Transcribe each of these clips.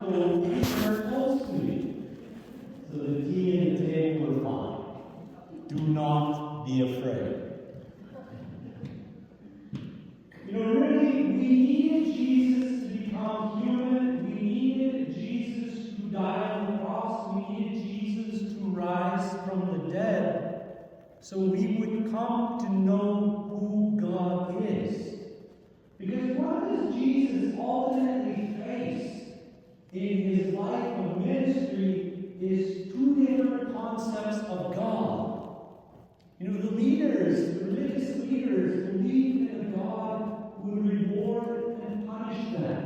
So they're close to me. So the tea and the table were fine. Do not be afraid. Really, we needed Jesus to become human. We needed Jesus to die on the cross. We needed Jesus to rise from the dead, so we would come to know who God is. Because what does Jesus ultimately face in his life of ministry is two different concepts of God. The religious leaders, believed in a God who would reward and punish them.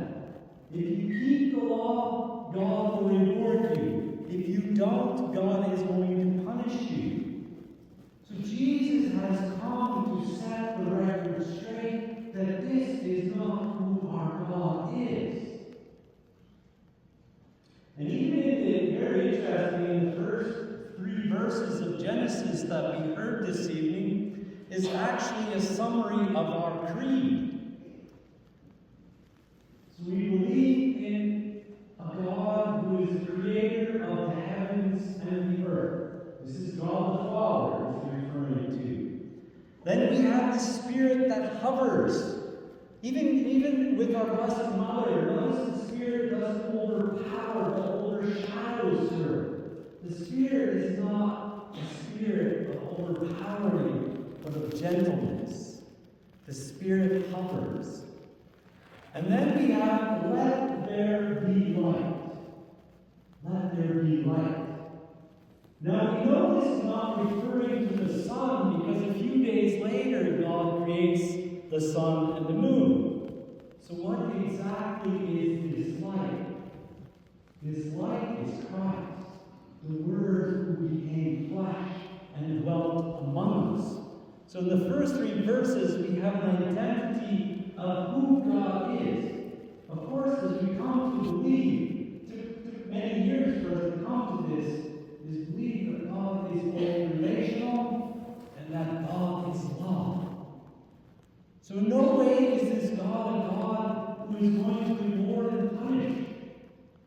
If you keep the law, God will reward you. If you don't, God is going to punish you. So Jesus has come to set the record straight that this is not who our God is. And even very interesting, in the first 3 verses of Genesis that we heard this evening is actually a summary of our creed. So we believe in a God who is the creator of the heavens and the earth. This is God the Father he's referring to. Then we have the Spirit that hovers. Even with our Blessed Mother, notice the Spirit doesn't overpower, but overshadows her. The Spirit is not a spirit of overpowering, but of gentleness. The Spirit hovers. And then we have, let there be light. Let there be light. Now we know this is not referring to the sun, because a few days later God creates the sun and the moon. So what exactly is this light? This light is Christ, the Word who became flesh and dwelt among us. So in the first 3 verses we have an identity of who God is. Of course, as we come to believe, it took many years for us to come to this belief that God is both relational and that God is love. So in no way is this God a God who is going to reward and punish.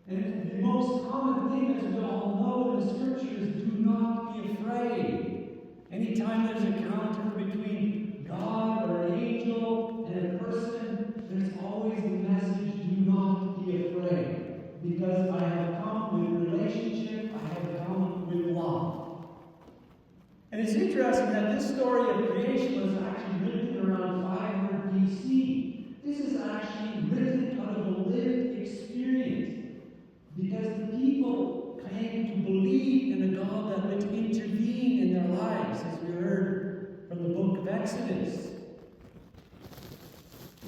And the most common thing, as we all know in the Scriptures, do not be afraid. Anytime there's an encounter between God or an angel and a person, there's always the message, do not be afraid. Because I have come with relationship, I have come with love. And it's interesting that this story of creation was actually written around 500 BC. This is actually written out of a lived experience. Because the people came to believe in a God that would intervene in their lives, as we heard from the book of Exodus.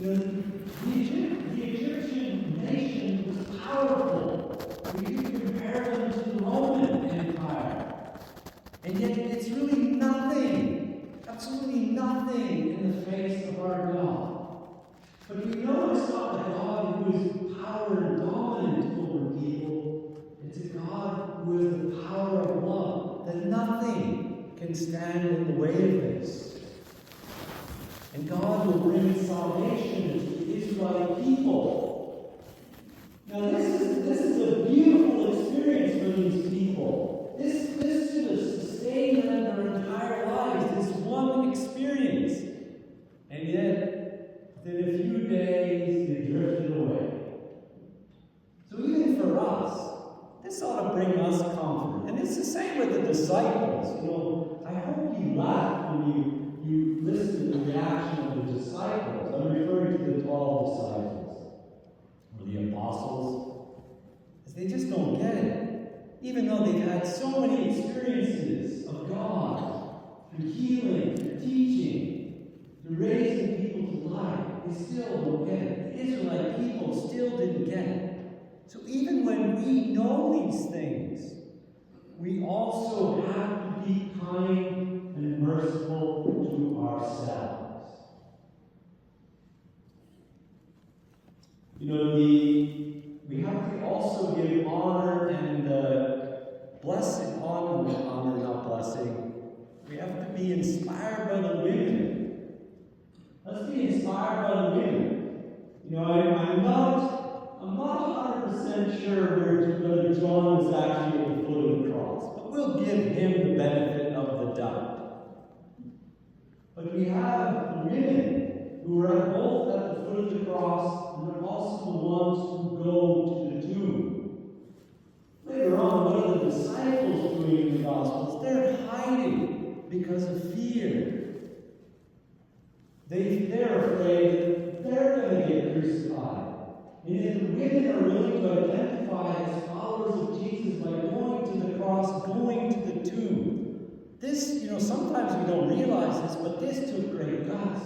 The Egyptian nation was powerful. We could compare them to the Roman Empire. And yet it's really nothing, absolutely nothing in the face of our God. But we know it's not a God who is power and dominant over people. It's a God who has the power of love, that nothing can stand in the way of this. And God will bring salvation to the Israelite people. Now this is a beautiful experience for these people. This should have sustained them their entire lives, this one experience. And yet, within a few days, they drifted away. So even for us, this ought to bring us comfort. And it's the same with the disciples. I hope you laugh when you listen to the reaction of the disciples. I'm referring to the 12 disciples, or the apostles, because they just don't get it. Even though they've had so many experiences of God, through healing, through teaching, through raising people to life, they still don't get it. The Israelite people still didn't get it. So even when we know these things, we also have to be kind and merciful to ourselves. We have to also give honor and blessing, not blessing. We have to be inspired by the women. Let's be inspired by the women. I'm not I'm not 100% sure whether John was actually at the foot of the cross, but we'll give him the benefit of the doubt. But we have the women who are both at the foot of the cross, and they're also the ones who go to the tomb. Later on, what are the disciples doing in the Gospels? They're hiding because of fear. They're afraid that they're going to get crucified. And if the women are willing to identify as followers of Jesus by going to the cross, going to the tomb, this, sometimes we don't realize this, but this took great guts.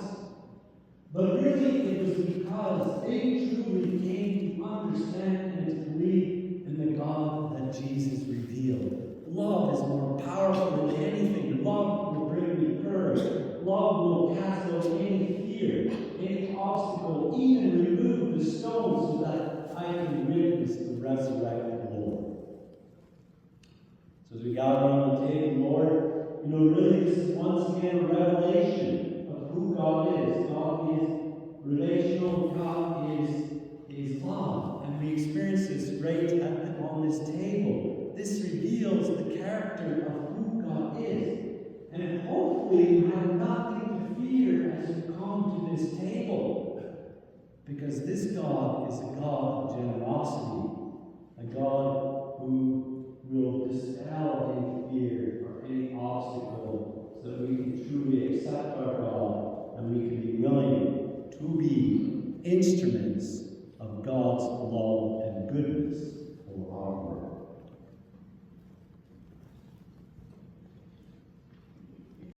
But really, it was because they truly came to understand and to believe in the God that Jesus revealed. Love is more powerful than anything. Love will bring me courage. Love will cast out any fear, any obstacle, even remove the stone so that I can witness the resurrected Lord. So as we gather around the table, Lord, really this is once again a revelation of who God is. God is relational. God is love. And we experience this right on this table. This reveals the character of who God is. And hopefully you have nothing to fear as you come to this table. Because this God is a God of generosity. A God who will dispel any fear or any obstacle so that we can truly accept our God and we can be willing to be instruments of God's love and goodness for our world.